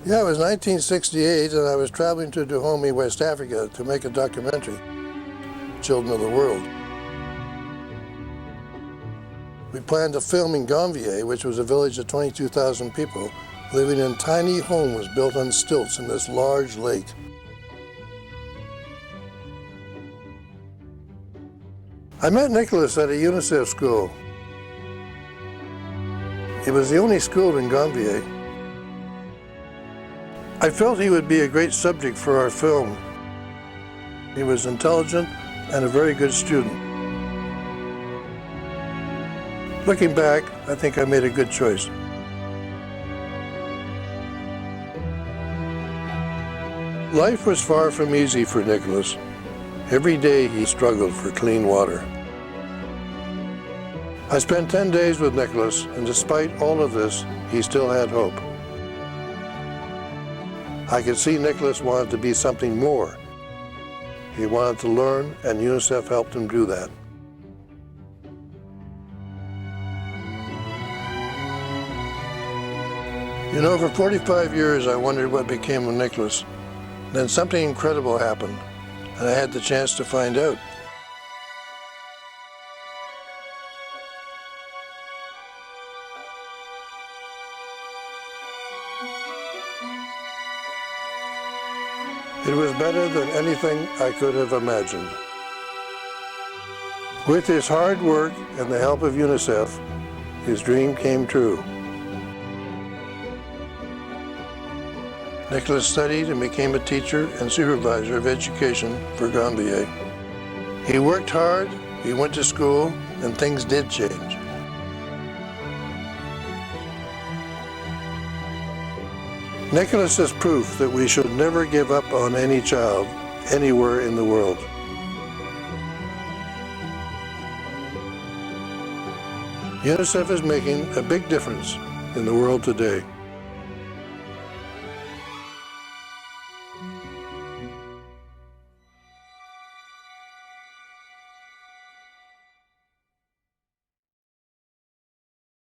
Yeah, it was 1968, and I was traveling to Dahomey, West Africa, to make a documentary, Children of the World. We planned to film in Gonvier, which was a village of 22,000 people, living in tiny homes built on stilts in this large lake. I met Nicholas at a UNICEF school. It was the only school in Gonvier. I felt he would be a great subject for our film. He was intelligent and a very good student. Looking back, I think I made a good choice. Life was far from easy for Nicholas. Every day he struggled for clean water. I spent 10 days with Nicholas, and despite all of this, he still had hope. I could see Nicholas wanted to be something more. He wanted to learn, and UNICEF helped him do that. You know, for 45 years I wondered what became of Nicholas. Then something incredible happened, and I had the chance to find out. It was better than anything I could have imagined. With his hard work and the help of UNICEF, his dream came true. Nicholas studied and became a teacher and supervisor of education for Gonvier. He worked hard, he went to school, and things did change. Nicholas is proof that we should never give up on any child anywhere in the world. UNICEF is making a big difference in the world today.